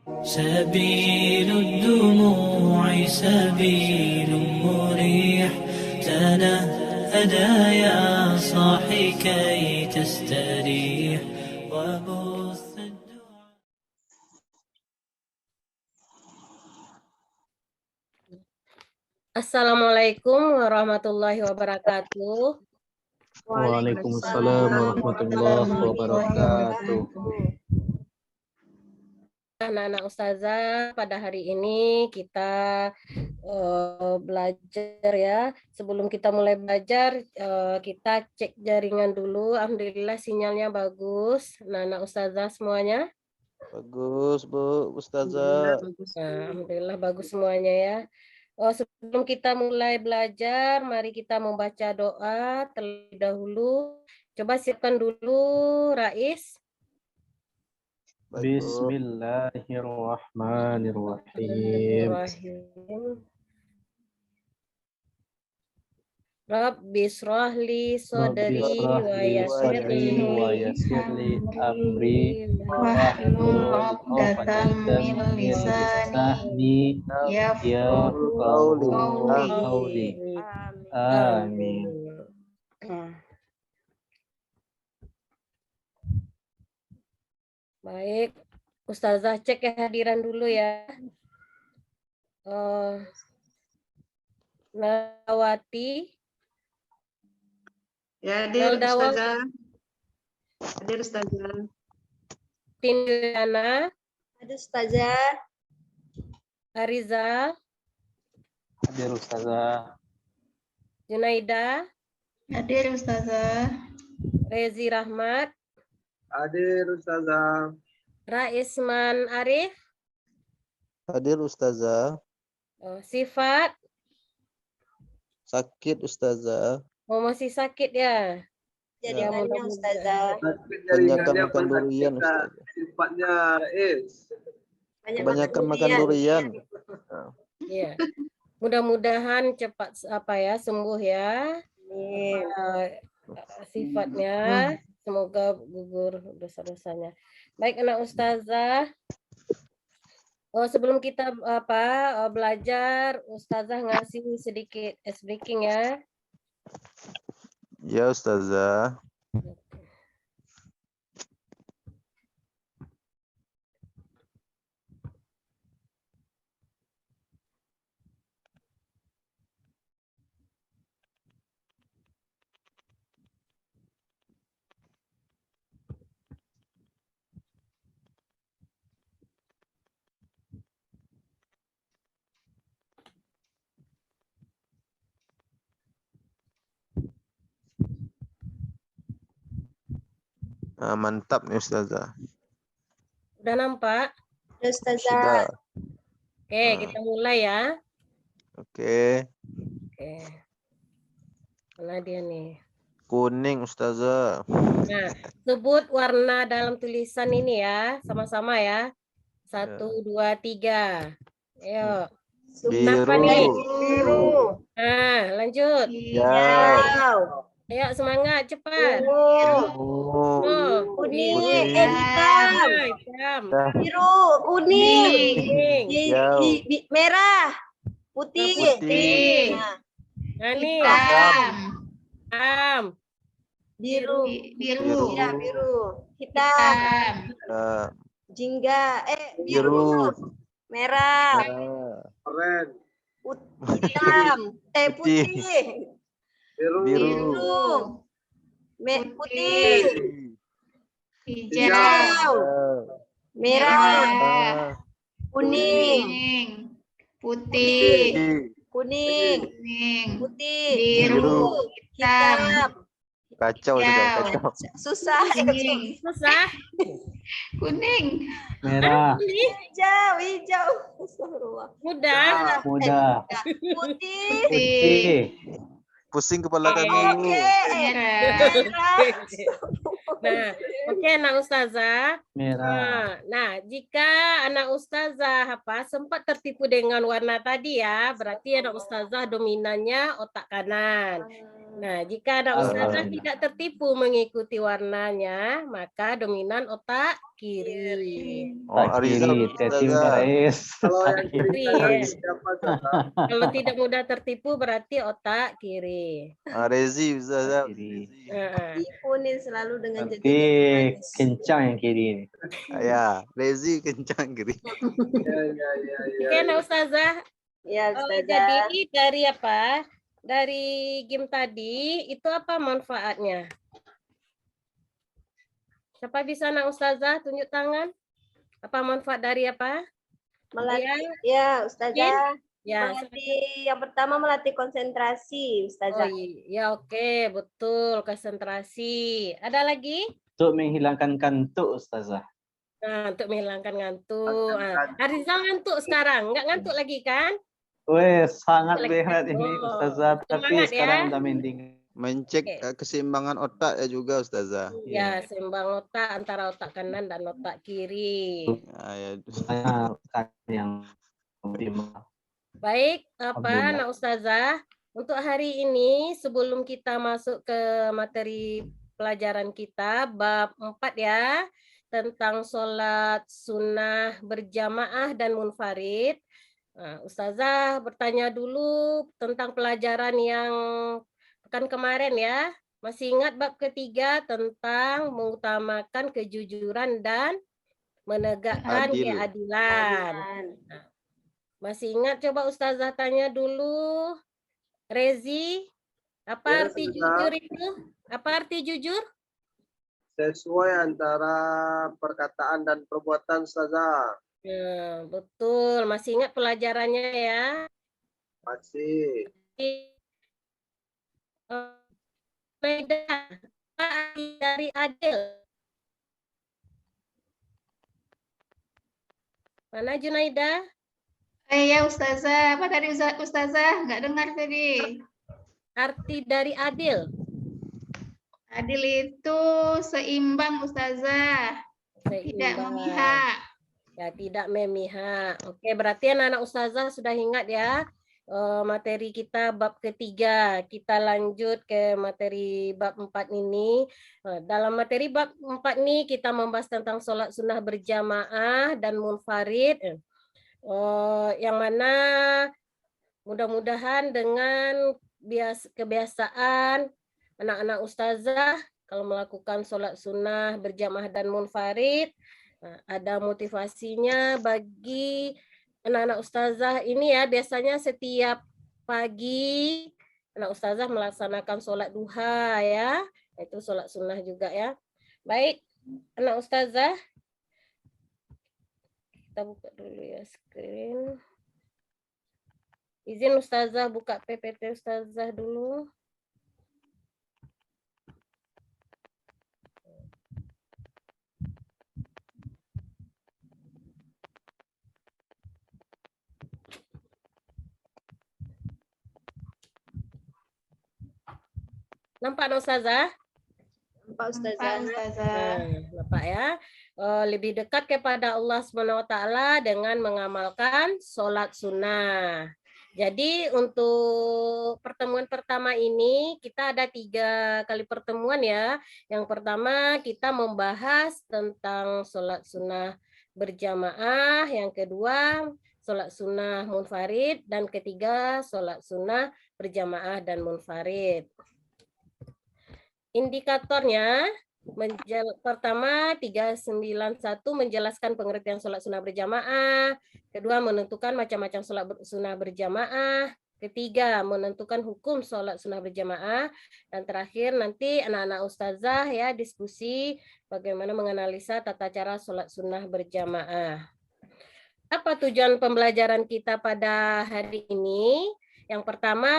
سبيل الدموع سبيل مريح تنهدى يا صاحي كي تستريح وبث الدعاء. Assalamualaikum warahmatullahi wabarakatuh. Waalaikumsalam warahmatullahi wabarakatuh. Anak-anak Ustazah, pada hari ini kita belajar ya. Sebelum kita mulai belajar, kita cek jaringan dulu. Alhamdulillah sinyalnya bagus. Anak-anak Ustazah semuanya. Bagus, Bu Ustazah. Alhamdulillah bagus semuanya ya. Sebelum kita mulai belajar, mari kita membaca doa terlebih dahulu. Coba siapkan dulu, Rais. Bismillahirrahmanirrahim. Rabbi shrahli Rabbi sadri shrahli wa yassirli amri wahlul 'uqdatam min lisani yafqahu qawli. Amin. Baik, Ustazah cek kehadiran dulu ya. Nawati. Ya, hadir Ustazah. Hadir Ustazah. Tindana. Hadir Ustazah. Ariza. Hadir Ustazah. Junaida. Hadir Ustazah. Rezi Rahmat. Hadir Ustazah. Raisman Arif. Hadir Ustazah. Sifat. Sakit Ustazah. Masih sakit ya? Jaringannya Ustazah. Kebanyakan makan durian Ustazah. Sifatnya Rais. Kebanyakan makan durian. Iya. Mudah-mudahan cepat sembuh ya. Sifatnya semoga gugur dosa-dosanya. Baik anak Ustazah. Sebelum kita belajar, Ustazah ngasih sedikit ice breaking ya. Ya Ustazah. Mantap nih Ustazah. Udah nampak? Ustazah. Sudah. Oke, kita mulai ya. Oke. Mana dia nih? Kuning Ustazah. Nah, sebut warna dalam tulisan ini ya, sama-sama ya. 1, 2, 3. Ayo. Apa nih? Biru. Nah, lanjut. Hijau. Ayo semangat, cepat. Kuning. Hitam. Biru. Kuning. Merah. Putih. Nah, nih. Hitam. Biru. Ya, biru. Hitam. Jingga. Biru. Merah. Oren. Hitam. Putih. Biru. Putih. Hijau. Merah. Kuning. Putih. Kuning. Putih. Biru. Hitam. Kacau juga, kacau. Susah. Susah. Kuning. Merah. Hijau. Mudah. Putih. Pusing kepala kami. Nah, oke anak Ustazah. Merah. Nah, jika anak Ustazah sempat tertipu dengan warna tadi ya, berarti anak Ustazah dominannya otak kanan. Nah, jika anak ustazah tidak tertipu mengikuti warnanya, maka dominan otak kiri. Oh, Ariza, Tetim Ustazah. Rais. Kalau yang kiri Kiri ya. siapa Ustazah? Kalau tidak mudah tertipu berarti otak kiri. Rezi, Ustazah. Kiri. Tipu nih selalu dengan Berarti jajan manis. kencang yang kiri ini. Ya, Rezi kencang kiri. Ya. Oke, anak ustazah. Ya, Oh, Ustazah. jadi dari apa? Dari game tadi itu apa manfaatnya? Siapa bisa anak ustazah tunjuk tangan? Apa manfaat dari apa? Melatih, ya, Ustazah. Ya, Melatih, yang pertama melatih konsentrasi, oh Ustazah. iya, oke, betul, konsentrasi. Ada lagi? Untuk menghilangkan kantuk, Ustazah. Nah, untuk menghilangkan ngantuk. Arizal ngantuk sekarang, nggak ngantuk lagi kan? Weh, sangat Lagi- berat ini, Oh, Ustazah. Tapi semangat ya. sekarang udah mending. Mencek Oke. keseimbangan otak ya juga, Ustazah. Ya, seimbang otak antara otak kanan dan otak kiri. Ya. Saya yang optimal. Baik, Alhamdulillah. anak ustazah, untuk hari ini sebelum kita masuk ke materi pelajaran kita bab 4 ya, tentang sholat sunnah berjamaah dan munfarid. Nah, ustazah bertanya dulu tentang pelajaran yang pekan kemarin ya. Masih ingat bab ketiga tentang mengutamakan kejujuran dan menegakkan Adil. keadilan. Masih ingat? Coba ustazah tanya dulu. Rezi, apa Ya, arti Ustazah. jujur itu? Apa arti jujur? Sesuai antara perkataan dan perbuatan, Ustazah. Nah, betul. Masih ingat pelajarannya ya? Masih. Beda. Apa arti dari adil? Mana Junaida? Ya Ustazah, apa tadi Ustazah? Nggak dengar tadi. Arti dari adil? Adil itu seimbang Ustazah, tidak Seimbang. memihak. Ya, tidak memihak. Oke, berarti anak-anak ustazah sudah ingat ya materi kita bab ketiga. Kita lanjut ke materi bab 4 ini. Dalam materi bab 4 ini kita membahas tentang sholat sunnah berjamaah dan munfarid. Yang mana mudah-mudahan dengan kebiasaan anak-anak ustazah kalau melakukan sholat sunnah berjamaah dan munfarid, ada motivasinya bagi anak-anak ustazah ini ya. Biasanya setiap pagi anak ustazah melaksanakan sholat duha ya, itu sholat sunnah juga ya. Baik anak ustazah, kita buka dulu ya screen. Izin ustazah buka PPT ustazah dulu. Nampak ustazah? Nampak, Pak Ustazah. Ustazah. Nampak ya. Lebih dekat kepada Allah SWT dengan mengamalkan sholat sunnah. Jadi untuk pertemuan pertama ini kita ada 3 kali pertemuan ya. Yang pertama kita membahas tentang sholat sunnah berjamaah. Yang kedua sholat sunnah munfarid. Dan ketiga sholat sunnah berjamaah dan munfarid. Indikatornya pertama 391 menjelaskan pengertian sholat sunnah berjamaah, kedua menentukan macam-macam sholat sunnah berjamaah, ketiga menentukan hukum sholat sunnah berjamaah, dan terakhir nanti anak-anak ustazah ya diskusi bagaimana menganalisa tata cara sholat sunnah berjamaah. Apa tujuan pembelajaran kita pada hari ini? Yang pertama,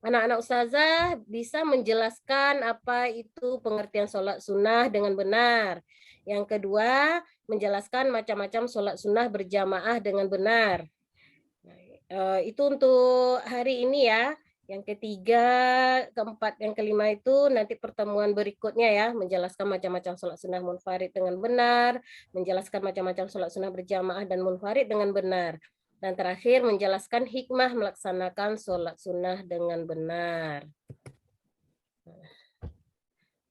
anak-anak ustazah bisa menjelaskan apa itu pengertian sholat sunnah dengan benar. Yang kedua, menjelaskan macam-macam sholat sunnah berjamaah dengan benar. Itu untuk hari ini ya. Yang ketiga, keempat, yang kelima itu nanti pertemuan berikutnya ya. Menjelaskan macam-macam sholat sunnah munfarid dengan benar. Menjelaskan macam-macam sholat sunnah berjamaah dan munfarid dengan benar. Dan terakhir menjelaskan hikmah melaksanakan sholat sunnah dengan benar.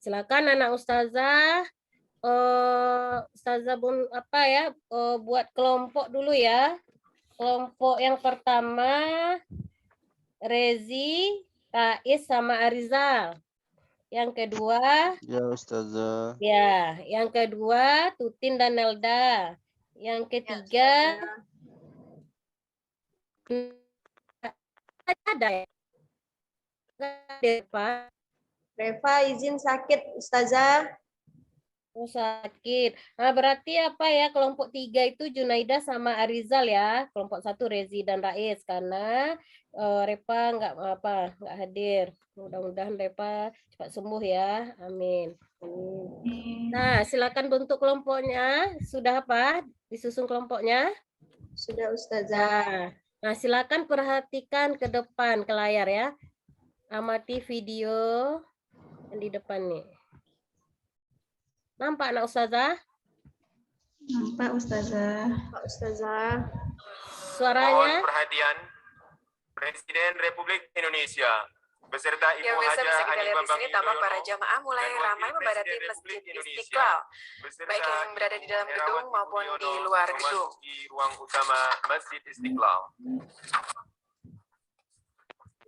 silakan anak ustazah. Ustazah buat kelompok dulu ya. Kelompok yang pertama Rezi, Rais sama Arizal. Yang kedua, Ya Ustazah. ya, yang kedua Tutin dan Nelda. Yang ketiga ada ya? Pak. Reva izin sakit, Ustazah. Oh, sakit. Nah, berarti apa ya, kelompok 3 itu Junaida sama Arizal ya. Kelompok 1 Rezi dan Rais karena Repa nggak hadir. Mudah-mudahan Repa cepat sembuh ya. Amin. Nah, silakan bentuk kelompoknya. Sudah apa? Disusun kelompoknya? Sudah, Ustazah. Nah, silakan perhatikan ke depan ke layar ya. Amati video yang di depan nih. Nampak anak ustazah? Nampak Ustazah. Pak Ustazah. Suaranya? Mohon perhatian Presiden Republik Indonesia beserta Ibu Yang biasa Haja bisa kita Ani lihat di Bambang sini tampak para Yudhoyono jamaah mulai dan Wakil ramai membadati Presiden Masjid Republik Indonesia Istiqlal, beserta baik yang berada di dalam gedung Herawati maupun Budiono di luar gedung. memasuki ruang utama Masjid Istiqlal.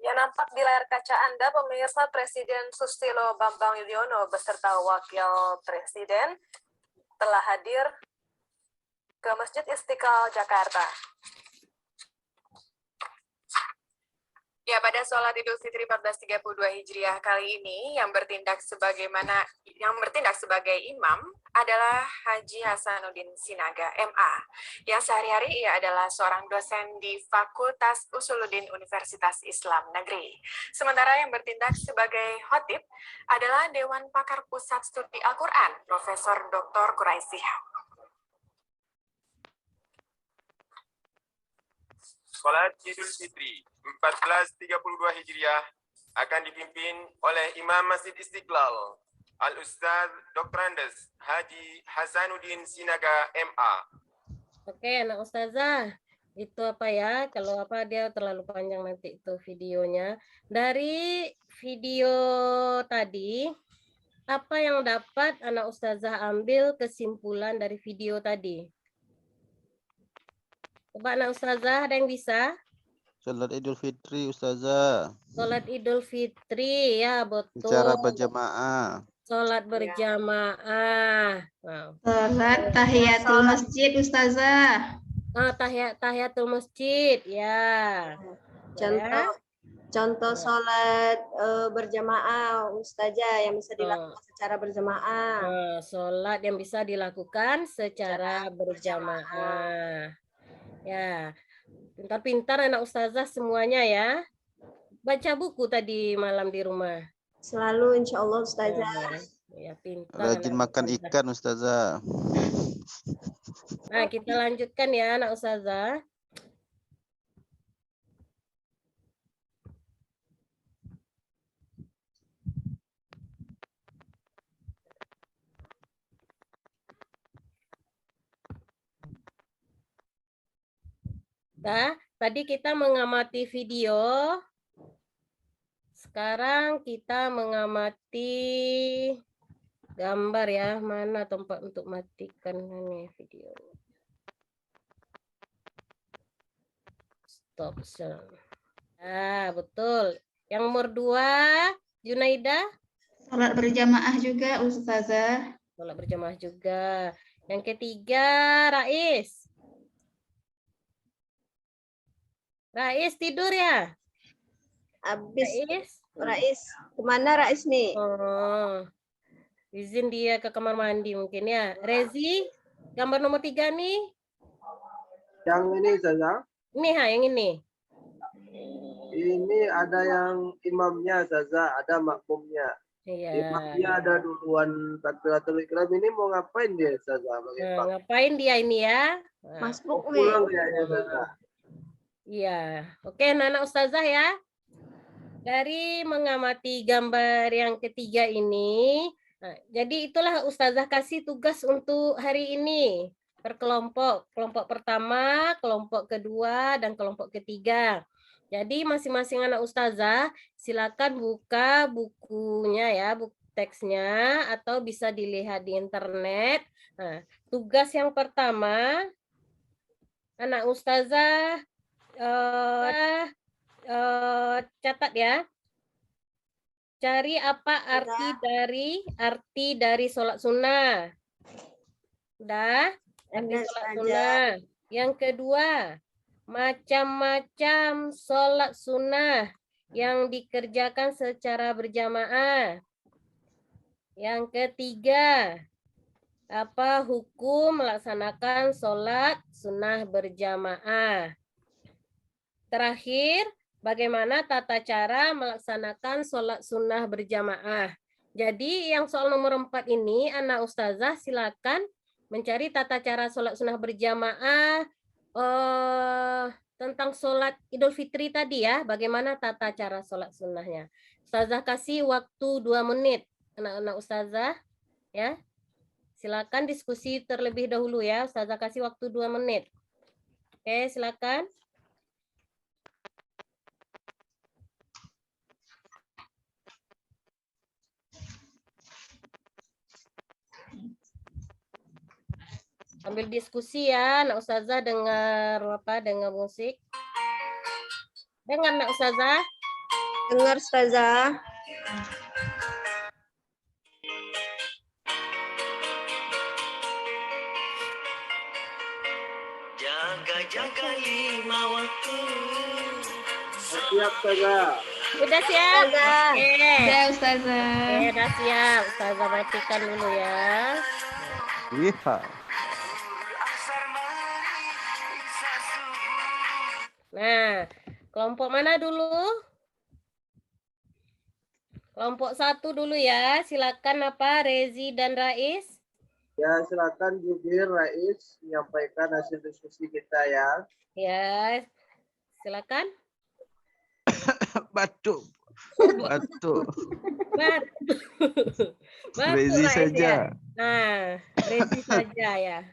Yang nampak di layar kaca Anda, pemirsa, Presiden Susilo Bambang Yudhoyono beserta Wakil Presiden telah hadir ke Masjid Istiqlal, Jakarta. Ya, pada sholat Idul Fitri 1432 Hijriah kali ini yang bertindak sebagai imam adalah Haji Hasanuddin Sinaga, MA. Yang sehari-hari ia adalah seorang dosen di Fakultas Usuluddin Universitas Islam Negeri. Sementara yang bertindak sebagai khotib adalah Dewan Pakar Pusat Studi Al-Quran, Profesor Dr. Quraisy. Sholat Idul Fitri 1432 Hijriah akan dipimpin oleh Imam Masjid Istiqlal, Al-Ustaz Dr. Andes Haji Hasanuddin Sinaga, MA. Oke, anak ustazah. Itu apa ya? Kalau apa dia terlalu panjang nanti itu videonya. Dari video tadi, apa yang dapat anak ustazah ambil kesimpulan dari video tadi? Coba anak ustazah, ada yang bisa? Salat Idul Fitri Ustazah. Sholat Idul Fitri, ya betul. Secara berjamaah. Sholat berjamaah. Wow. Salat tahiyatul masjid Ustazah. Tahiyatul masjid, ya. Contoh sholat berjamaah, Ustazah, yang bisa dilakukan secara berjamaah. Sholat yang bisa dilakukan secara berjamaah. Ya, pintar-pintar anak ustazah semuanya ya. Baca buku tadi malam di rumah. Selalu insya Allah Ustazah. Ya, pintar. Rajin makan ikan Ustazah. Nah, kita lanjutkan ya anak ustazah. Nah, tadi kita mengamati video. Sekarang kita mengamati gambar ya. Mana tempat untuk matikan ini video? Stop. Ah, betul. Yang nomor 2, Junaida. Salat berjamaah juga Ustazah. Salat berjamaah juga. Yang ketiga, Rais. Rais tidur ya? Habis Rais. Kemana Rais nih? Oh, izin dia ke kamar mandi mungkin ya. Rezi, gambar nomor 3 nih. Yang ini Ustazah. Ini yang ini. Ini ada yang imamnya Ustazah, ada makmumnya. Iya. Imamnya ada duluan takbiratul ihram, ini mau ngapain dia Ustazah? Ngapain dia ini ya? Masbuk Pulang ya Ustazah. Iya. Oke, anak ustazah ya. Dari mengamati gambar yang ketiga ini, jadi itulah ustazah kasih tugas untuk hari ini. Berkelompok. Kelompok pertama, kelompok kedua, dan kelompok ketiga. Jadi masing-masing anak ustazah silakan buka bukunya ya, teksnya atau bisa dilihat di internet. Nah, tugas yang pertama, anak ustazah catat ya. Cari apa arti dari sholat sunnah. Udah? Arti sholat sunnah. Yang kedua, macam-macam sholat sunnah yang dikerjakan secara berjamaah. Yang ketiga, apa hukum melaksanakan sholat sunnah berjamaah. Terakhir, bagaimana tata cara melaksanakan sholat sunnah berjamaah. Jadi yang soal nomor 4 ini, anak ustazah silakan mencari tata cara sholat sunnah berjamaah tentang sholat Idul Fitri tadi ya, bagaimana tata cara sholat sunnahnya. Ustazah kasih waktu 2 menit, anak-anak ustazah ya. Silakan diskusi terlebih dahulu ya, ustazah kasih waktu 2 menit. Oke, silakan. Sambil diskusi ya, Nak Ustazah dengar dengar musik. Dengar Nak Ustazah? Dengar Ustazah. Jaga-jaga 5 waktu. Siap Ustazah. Udah siap? Oke. Ya, Ustazah. Oke, udah siap. Ustazah matikan dulu ya. Iya. Nah, kelompok mana dulu? Kelompok 1 dulu ya. Silakan Rezi dan Rais. Ya, silakan Jubir, Rais menyampaikan hasil diskusi kita ya. Ya, silakan. Batuk. Rezi saja. Ya. Nah, Rezi saja ya.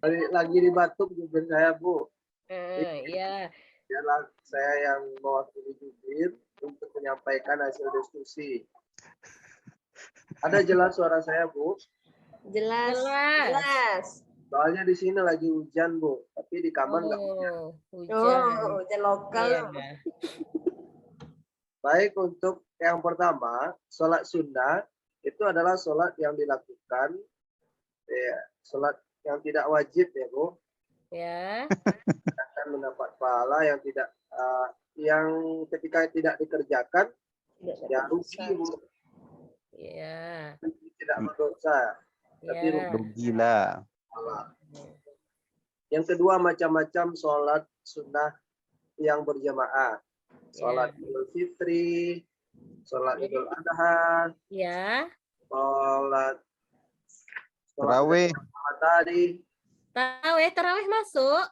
Lagi di batuk Jubir saya, Bu. Iya. Yalah, saya yang mewakili Jubir untuk menyampaikan hasil diskusi. Ada jelas suara saya, Bu? Jelas. Soalnya di sini lagi hujan, Bu. Tapi di kamar nggak hujan. Hujan lokal. Iya. Baik, untuk yang pertama, sholat sunnah itu adalah sholat yang dilakukan, sholat yang tidak wajib ya, Bu. Ya. Akan mendapat pahala yang tidak, yang ketika tidak dikerjakan, ya rugi, Bu. Iya. Tidak berdosa, tapi Rugilah. Yang kedua, macam-macam sholat sunnah yang berjamaah. Sholat Idul Fitri, sholat Idul Adha, ya. sholat Tarawih. Tadi. Tarawih masuk.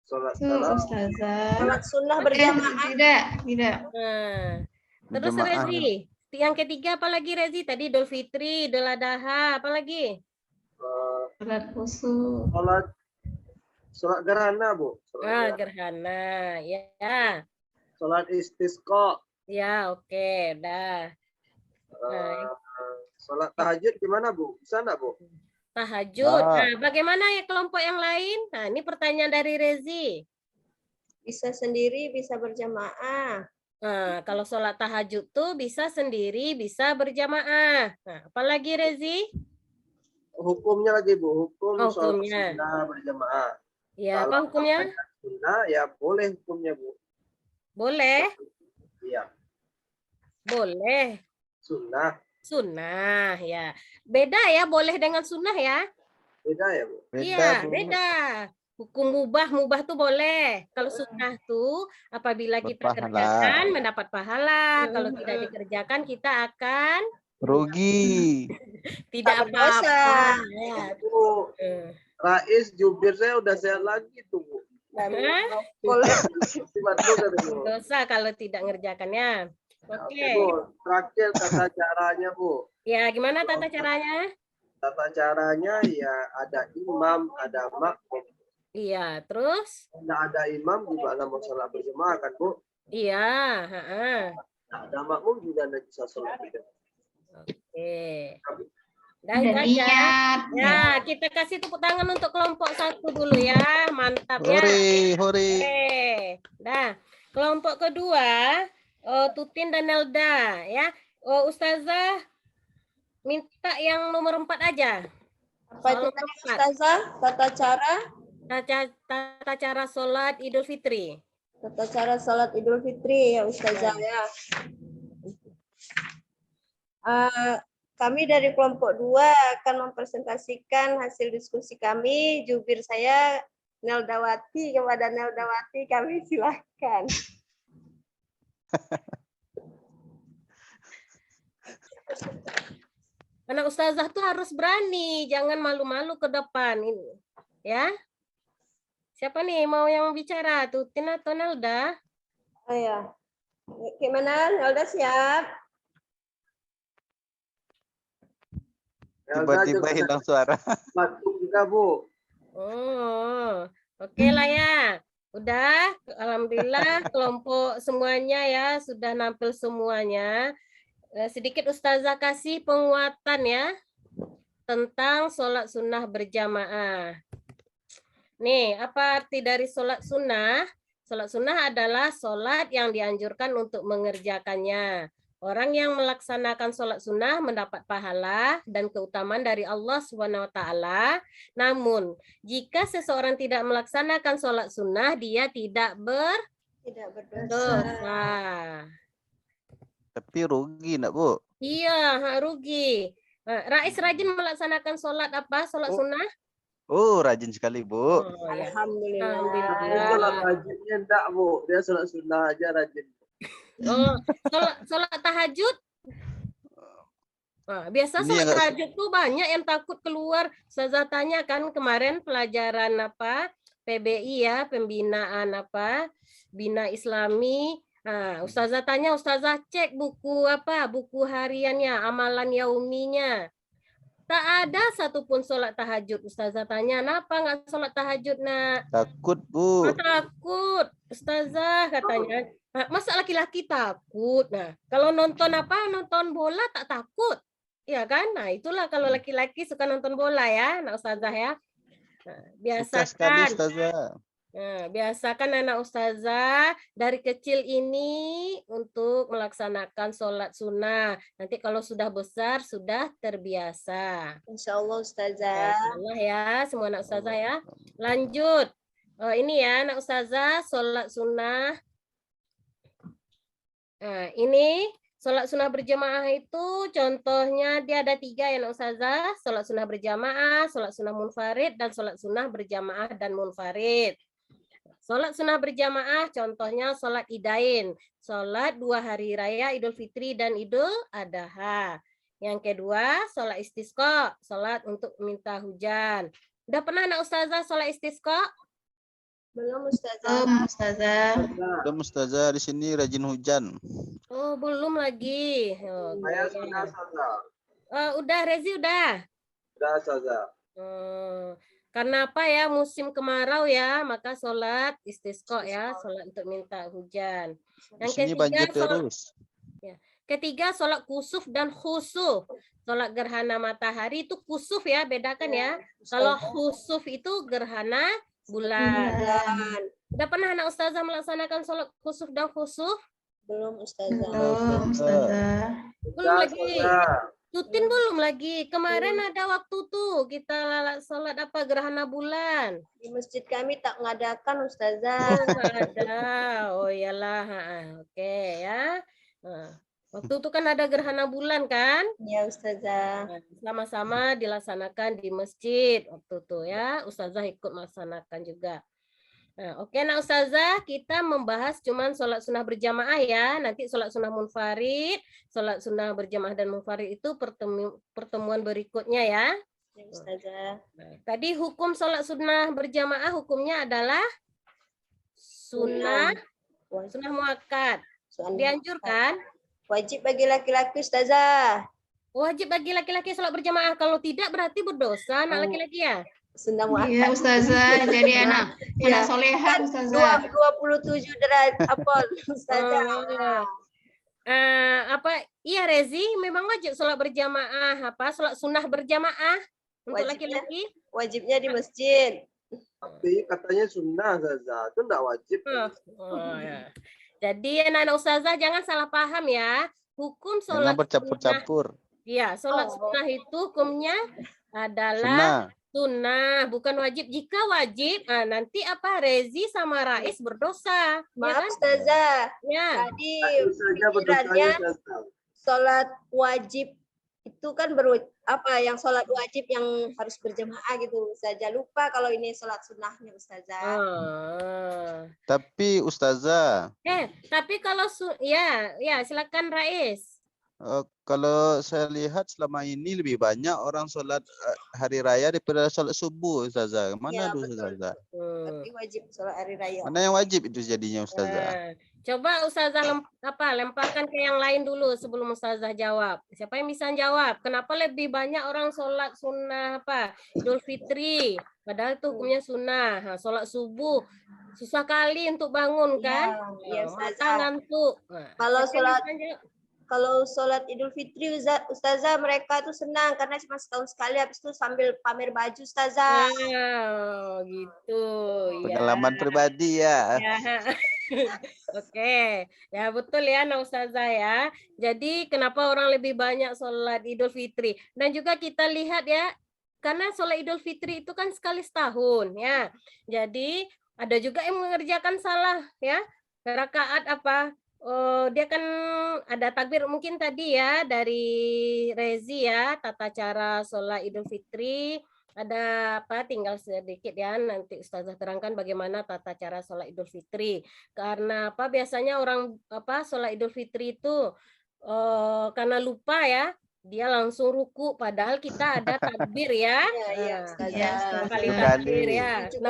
Sholat Ustazah. Sholat sunnah berjamaah. Tidak. Nah, terus Berjamaah. Rezi, yang ketiga apa lagi Rezi? Tadi Idul Fitri, Idul Adha, apa lagi? Sholat khusus. Sholat gerhana, Bu. Gerhana, ya. Sholat istisqa. Ya, oke, udah. Sholat tahajud gimana, Bu? Bisa nggak, Bu? Tahajud. Nah, bagaimana ya kelompok yang lain? Nah, ini pertanyaan dari Rezi. Bisa sendiri, bisa berjamaah. Nah, kalau sholat tahajud tuh bisa sendiri, bisa berjamaah. Nah, apalagi Rezi? Hukumnya lagi, Bu. Hukum sholat hukumnya. sunnah berjamaah. Ya, Kalau apa hukumnya? Sunnah, ya boleh hukumnya, Bu. Boleh? Iya. Boleh. Sunnah, ya. Beda ya, boleh dengan sunnah ya? beda ya, Bu? Iya, Bu. beda. Hukum mubah tuh boleh. Kalau sunnah tuh apabila kita Berpahala. kerjakan mendapat pahala. Kalau tidak dikerjakan kita akan Rugi. tidak berdosa. apa-apa. Ya. Bu, Rais, Jubir saya udah sehat lagi tuh, Bu. Boleh. Dosa kalau tidak ngerjakannya. Oke. Bu, terakhir tata caranya, Bu. Ya, gimana tata caranya? Tata caranya ya ada imam, ada makmum. Iya, terus? Tidak ada imam juga nggak mau sholat berjamaah kan, Bu? Iya, heeh. Nah, ada makmum juga tidak bisa sholat berjamaah. Oke. Dan Dah itu aja. niat. Ya, kita kasih tepuk tangan untuk kelompok 1 dulu ya. Mantap ya. Hore, hore. Oke. Dah. Kelompok kedua, Tutin dan Nelda ya. Ustazah minta yang nomor 4 aja. Apa itu Soal tadi nomor 4. Ustazah? Tata cara? Tata cara sholat Idul Fitri. Tata cara sholat Idul Fitri ya Ustazah ya. Kami dari kelompok 2 akan mempresentasikan hasil diskusi kami. Jubir saya Neldawati, kepada Neldawati kami silahkan. Anak ustazah tuh harus berani, jangan malu-malu ke depan ini. Ya. Siapa nih mau yang bicara? Tutin atau Nelda? Oh ya. Gimana? Nelda siap? Tiba-tiba hilang suara. Batuk juga, Bu. Oh, oke lah ya. Udah, alhamdulillah kelompok semuanya ya sudah nampil semuanya. Sedikit ustazah kasih penguatan ya tentang sholat sunnah berjamaah. Nih, apa arti dari sholat sunnah? Sholat sunnah adalah sholat yang dianjurkan untuk mengerjakannya. Orang yang melaksanakan sholat sunnah mendapat pahala dan keutamaan dari Allah SWT. Namun, jika seseorang tidak melaksanakan sholat sunnah, dia tidak Tidak berdosa. berdosa. Tapi rugi nak Bu? Iya, rugi. Rais rajin melaksanakan sholat apa? Sholat sunnah? Oh, rajin sekali Bu. Oh, ya. Alhamdulillah. Alhamdulillah. Sholat rajinnya enggak, Bu. Dia sholat sunnah aja rajin. Oh, sholat tahajud? Nah, biasa Ini sholat yang nggak- tahajud tuh banyak yang takut keluar. Ustazah tanya kan kemarin pelajaran apa? PBI ya, pembinaan apa? Bina Islami. Nah, ustazah tanya, ustazah cek buku apa? Buku hariannya, amalan yauminya. Tak ada satupun sholat tahajud. Ustazah tanya, kenapa nggak sholat tahajud, nak? Takut Bu. Takut, ustazah katanya. Nah, masa laki-laki takut? Nah, kalau nonton apa? Nonton bola tak takut. Ya kan? Nah, itulah kalau laki-laki suka nonton bola ya, nak ustazah ya. Nah, Suka sekali biasakan. Ustazah. Nah, biasakan anak ustazah dari kecil ini untuk melaksanakan sholat sunnah. Nanti kalau sudah besar, sudah terbiasa. Insya Allah Ya, Ustazah. insyaallah ya, semua anak ustazah ya. Lanjut. Ini ya anak ustazah, sholat sunnah. Nah, ini sholat sunnah berjamaah itu contohnya dia ada 3 ya anak ustazah. Sholat sunnah berjamaah, sholat sunnah munfarid, dan sholat sunnah berjamaah dan munfarid. Sholat sunnah berjamaah contohnya sholat idain. Sholat 2 hari raya Idul Fitri dan Idul Adha. Yang kedua, sholat istisqa, sholat untuk minta hujan. Udah pernah anak ustazah sholat istisqa? Belum Ustazah. Ustazah. Belum Ustazah di sini rajin hujan. Oh, belum lagi. Saya sudah, Ustazah. Udah, Rezi udah. Sudah, Ustazah. Karena apa ya, musim kemarau ya, maka sholat istisqa ya, sholat untuk minta hujan. Di Yang sini banjir sholat- terus. Ketiga, sholat kusuf dan khusuf. Sholat gerhana matahari itu kusuf ya, bedakan ya. Kalau khusuf itu gerhana bulan. Udah pernah anak ustazah melaksanakan sholat kusuf dan khusuf? Belum Ustazah. Belum Ustazah. Belum lagi. Ustazah. Tutin belum lagi. Kemarin ada waktu tuh kita sholat apa gerhana bulan. Di masjid kami tak mengadakan Ustazah. Nggak ada. Oh iyalah. Oke ya. Nah, waktu itu kan ada gerhana bulan kan? Ya Ustazah. Nah, sama-sama dilaksanakan di masjid waktu itu ya. Ustazah ikut melaksanakan juga. Nah, oke, nah Ustazah, kita membahas cuman sholat sunnah berjamaah ya. Nanti sholat sunnah munfarid, sholat sunnah berjamaah dan munfarid itu pertemuan berikutnya ya. Ya Ustazah. Nah, tadi hukum sholat sunnah berjamaah hukumnya adalah sunnah muakkad. Dianjurkan. Wajib bagi laki-laki Ustazah. Wajib bagi laki-laki sholat berjamaah. Kalau tidak berarti berdosa anak laki-laki ya. sunnah Iya, muakkad. Ustazah. Jadi anak Ya, soleha, kan Ustazah. 27 derajat apa Ustazah. Apa iya Rezi memang wajib sholat berjamaah sholat sunnah berjamaah untuk Wajibnya. laki-laki. Wajibnya di masjid. Tapi katanya sunnah Ustazah, itu enggak wajib. Ya. Jadi anak-anak ustazah jangan salah paham ya. Hukum Jangan sholat bercampur-campur. Iya, sholat Oh. sunnah itu hukumnya adalah Sunnah. sunnah, bukan wajib. Jika wajib, nanti apa Rezi sama Rais berdosa, ya Maaf kan? Ustazah, Ya. tadi Tadi saja berdosanya pikirannya Ustazah. sholat wajib itu kan yang sholat wajib yang harus berjamaah gitu Ustazah. Lupa kalau ini sholat sunnahnya Ustazah. Tapi Ustazah, Tapi kalau ya silakan Rais. kalau saya lihat selama ini lebih banyak orang sholat hari raya daripada sholat subuh Ustazah. Mana Ya, tuh betul. Ustazah? Tapi wajib sholat hari raya. Mana yang wajib itu jadinya Ustazah? Coba Ustazah lemparkan ke yang lain dulu sebelum Ustazah jawab. Siapa yang bisa jawab? Kenapa lebih banyak orang sholat sunnah Idul Fitri? Padahal itu hukumnya sunnah. Sholat subuh susah kali untuk bangun kan? Iya, Mata Ustazah. ngantuk. Kalau sholat Idul Fitri Ustazah mereka tuh senang karena cuma setahun sekali, habis itu sambil pamer baju Ustazah. Gitu. Pengalaman pribadi ya. Oke, ya betul ya Ustazah ya. Jadi kenapa orang lebih banyak sholat Idul Fitri? Dan juga kita lihat ya, karena sholat Idul Fitri itu kan sekali setahun ya. Jadi ada juga yang mengerjakan salah ya. Rakaat dia kan ada takbir mungkin tadi ya dari Rezi ya, tata cara sholat Idul Fitri. Ada tinggal sedikit ya, nanti Ustazah terangkan bagaimana tata cara sholat Idul Fitri. Karena biasanya orang sholat Idul Fitri itu karena lupa ya, dia langsung ruku padahal kita ada takbir ya. Iya, Ustazah. 4 kali takbir ya. 7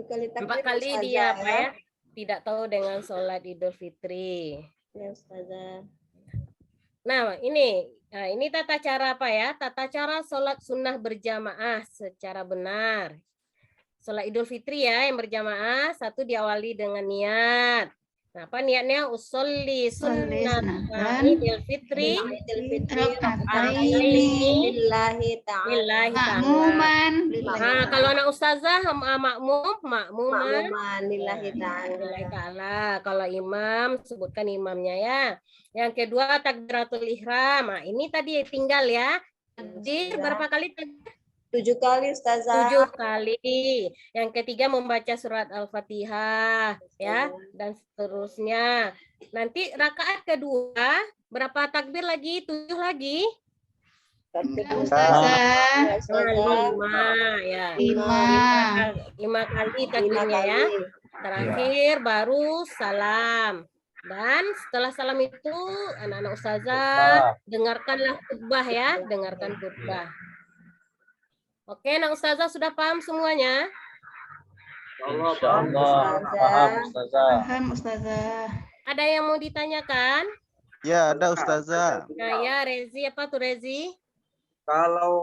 kali takbir. 4 kali dia ya tidak tahu dengan sholat Idul Fitri. Ya Ustazah. Nah, ini tata cara Tata cara sholat sunnah berjamaah secara benar. Sholat Idul Fitri ya yang berjamaah, satu diawali dengan niat. Nah, niatnya usolli sunnah Idul Fitri lillahi ta'ala. Makmuman. Nah, kalau anak ustazah makmuman Lillahi ta'ala. Kalau imam sebutkan imamnya ya. Yang kedua takbiratul ihram. Nah, ini tadi tinggal ya. Jadi berapa kali? 7 kali Ustazah. 7 kali. Yang ketiga membaca surat Al-Fatihah ya dan seterusnya. Nanti rakaat kedua berapa takbir lagi? 7 lagi? Ustazah. 5 ya. 5 kali takbirnya ya. Terakhir baru salam. Dan setelah salam itu anak-anak ustazah dengarkanlah khutbah ya, dengarkan khutbah. Oke, anak ustazah sudah paham semuanya? Insyaallah paham Ustazah. Paham Ustazah. Ada yang mau ditanyakan? Ya, ada Ustazah. Nah, ya Rezi, apa tuh Rezi? Kalau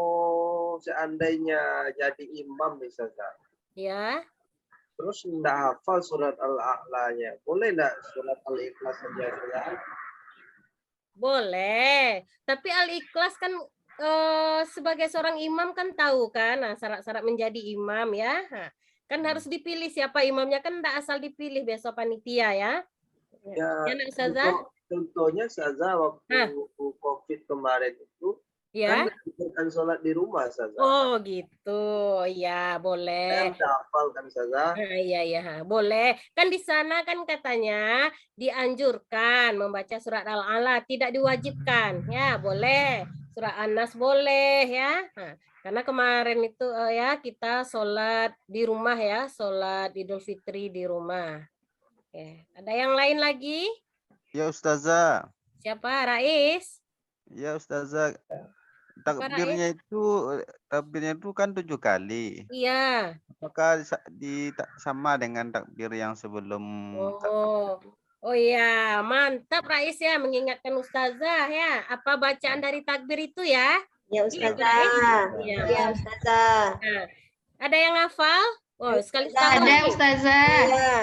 seandainya jadi imam Ustazah, Ya. terus enggak hafal surat Al-A'lanya, boleh enggak surat Al-Ikhlas saja Ustazah? Boleh. Tapi Al-Ikhlas kan sebagai seorang imam kan tahu kan syarat-syarat menjadi imam ya. Nah, kan harus dipilih siapa imamnya, kan enggak asal dipilih besok panitia ya. Ya, Anak ustazah? contohnya Ustazah waktu COVID kemarin itu Ya. kan mengajarkan sholat di rumah Ustazah. Oh gitu. Ya, boleh. Kan udah hafal kan Ustazah? Iya, boleh. Kan di sana kan katanya dianjurkan membaca surat Al-A'la, tidak diwajibkan. Ya, boleh. Surat An-Nas boleh ya. Nah, karena kemarin itu ya kita sholat di rumah ya, sholat Idul Fitri di rumah. Oke. Ada yang lain lagi? Ya Ustazah. Siapa? Rais? Ya Ustazah. Takbirnya itu kan 7 kali. Iya. Apakah sama dengan takbir yang sebelum? Oh iya, mantap Rais ya mengingatkan ustazah ya. Apa bacaan dari takbir itu ya? Ya Ustazah. Iya. Ya Ustazah. Nah, ada yang hafal? Oh, sekali-sekali. Ada Ustazah. Iya.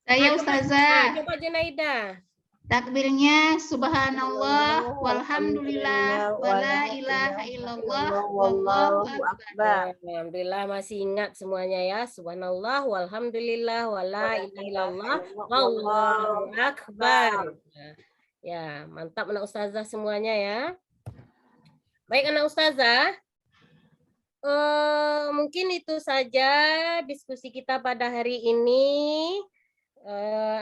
Saya Ustazah. Coba Junaida. Takbirnya subhanallah walhamdulillah wala ilaha illallah wallahu akbar. Alhamdulillah masih ingat semuanya ya. Subhanallah walhamdulillah wala ilaha illallah wallahu akbar. Ya, mantap anak ustazah semuanya ya. Baik anak ustazah. Mungkin itu saja diskusi kita pada hari ini.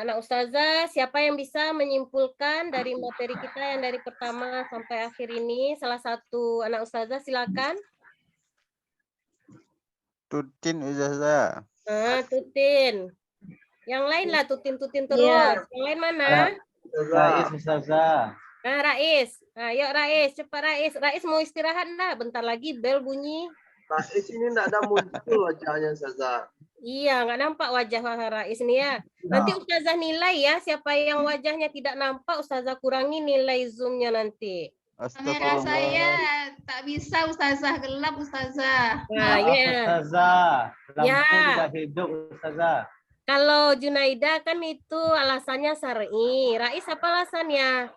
Anak ustazah, siapa yang bisa menyimpulkan dari materi kita yang dari pertama sampai akhir ini? Salah satu anak ustazah silakan. Tutin Ustazah. Tutin. Yang lain lah tutin-tutin terus. Iya. Yang lain mana? Rais Ustazah. Rais. Yuk Rais, cepat Rais. Rais mau istirahat enggak? Bentar lagi bel bunyi. Rais ini tidak ada muncul wajahnya Ustazah. Iya, nggak nampak wajah Rais ini ya. Nanti Ustazah nilai ya, siapa yang wajahnya tidak nampak, Ustazah kurangi nilai zoom-nya nanti. Kamera saya tak bisa Ustazah, gelap Ustazah. Nah, Maaf, ya. Ustazah. Lampu Ya. tidak hidup Ustazah. Kalau Junaida kan itu alasannya syar'i. Rais apa alasannya?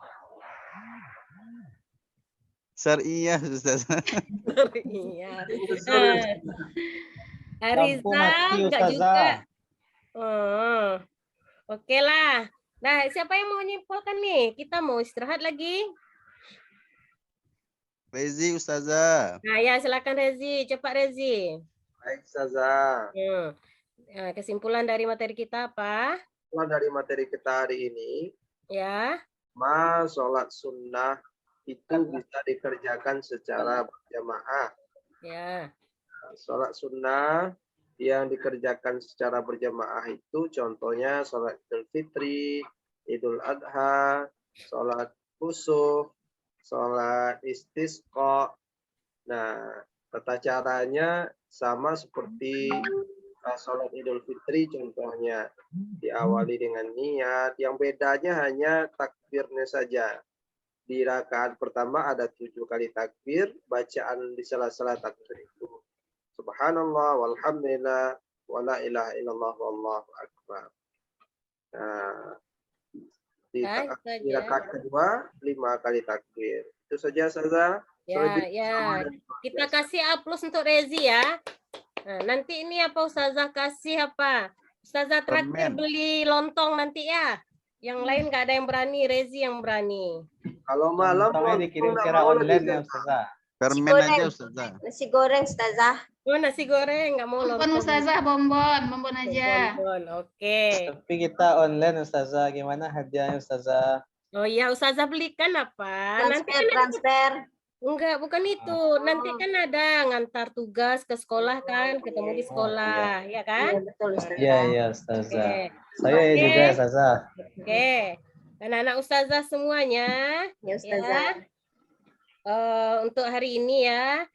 Syariah Ustazah. Iya. Lampu Ariza mati enggak juga. Ustazah. Oke lah. Nah, siapa yang mau menyimpulkan nih? Kita mau istirahat lagi. Rezi Ustazah. Nah, ya silakan Rezi, cepat Rezi. Baik Ustazah. Kesimpulan dari materi kita apa? Dari materi kita hari ini, Ya. sholat sunnah itu bisa dikerjakan secara berjamaah. Ya. Sholat sunnah yang dikerjakan secara berjamaah itu contohnya sholat Idul Fitri, Idul Adha, sholat kusuf, sholat istisqa. Nah, tata caranya sama seperti sholat Idul Fitri contohnya. Diawali dengan niat, yang bedanya hanya takbirnya saja. Di rakaat pertama ada 7 kali takbir, bacaan di sela-sela takbir itu subhanallah walhamdulillah wala ilaha illallah wallahu akbar. Nah, di rakaat kedua 5 kali takbir. Itu saja Ustazah. Ya. Kita kasih aplaus untuk Rezi ya. Nah, nanti ini apa Ustazah kasih apa? Ustazah traktir beli lontong nanti ya. Yang lain nggak ada yang berani, Rezi yang berani. Kalau malam Lontongnya dikirim secara online ya Ustazah. Permen aja Ustazah. Nasi goreng Ustazah. Oh, nasi goreng nggak mau Bonbon lontong. Ustazah, bonbon aja. Bonbon, oke. Tapi kita online Ustazah. Gimana hadiahnya Ustazah? Oh iya, Ustazah belikan apa? Nanti Transfer. enggak, bukan itu. Nanti kan ada ngantar tugas ke sekolah kan, ketemu di sekolah, ya kan? Iya, betul Ustazah. Iya Ustazah. Oke. Saya juga Ustazah. Oke. Anak-anak Ustazah semuanya, Ya Ustazah. untuk hari ini ya,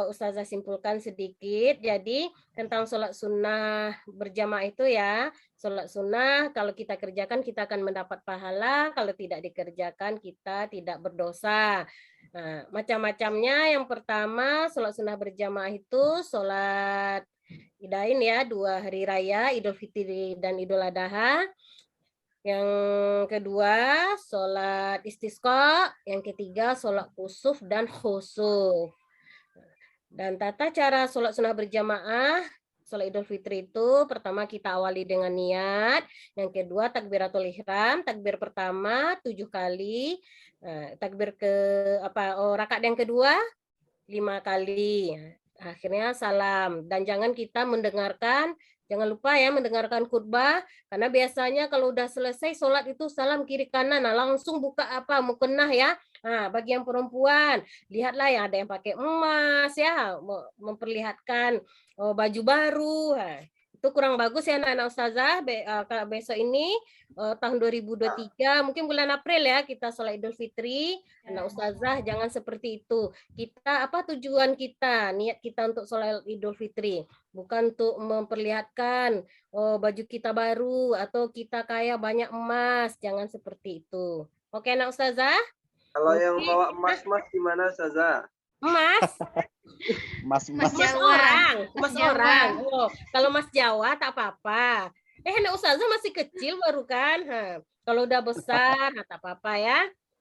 Ustazah simpulkan sedikit. Jadi tentang sholat sunnah berjamaah itu ya, sholat sunnah kalau kita kerjakan kita akan mendapat pahala, kalau tidak dikerjakan kita tidak berdosa. Nah, macam-macamnya yang pertama sholat sunnah berjamaah itu sholat Idain ya, 2 hari raya, Idul Fitri dan Idul Adha. Yang kedua, sholat istisqa. Yang ketiga, sholat kusuf dan khusuf. Dan tata cara sholat sunnah berjamaah, sholat Idul Fitri itu pertama kita awali dengan niat. Yang kedua, takbiratul ihram. Takbir pertama 7 kali. Takbir rakaat yang kedua 5 kali. Akhirnya salam. Dan jangan kita mendengarkan, jangan lupa ya mendengarkan khutbah, karena biasanya kalau udah selesai sholat itu salam kiri kanan, nah langsung buka mukenah ya. Nah, bagi yang perempuan, lihatlah ya ada yang pakai emas ya, memperlihatkan baju baru. Nah, itu kurang bagus ya anak-anak ustazah. Besok ini tahun 2023, mungkin bulan April ya kita sholat Idul Fitri. Anak ustazah jangan seperti itu. Kita tujuan kita, niat kita untuk sholat Idul Fitri, bukan untuk memperlihatkan baju kita baru atau kita kaya banyak emas. Jangan seperti itu. Oke anak ustazah. Kalau yang bawa emas gimana Ustazah? Mas, Mas Mas Mas Jawa. orang, Mas Jawa. orang. Oh, kalau Mas Jawa tak apa-apa. Nek Ustazah masih kecil baru kan. Kalau udah besar, tak apa-apa ya.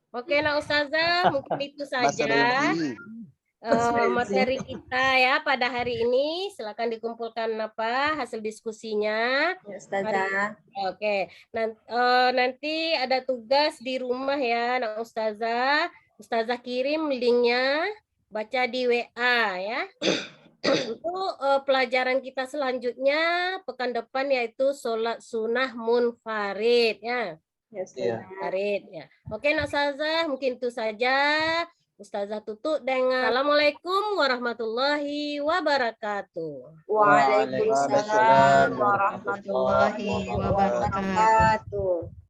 Oke, Nak Ustazah, mungkin itu Mas saja Rezi. materi kita ya pada hari ini. Silakan dikumpulkan hasil diskusinya. Ya, Ustazah. Oke, nanti ada tugas di rumah ya, Nak Ustazah. Ustazah kirim linknya, baca di WA ya. Untuk pelajaran kita selanjutnya pekan depan yaitu sholat sunnah munfarid ya. Ya, Iya. Munfarid ya. Oke, Nak Ustazah, mungkin itu saja. Ustazah tutup dengan Assalamualaikum warahmatullahi wabarakatuh. Waalaikumsalam Waalaikumsalam warahmatullahi warahmatullahi wabarakatuh. wabarakatuh.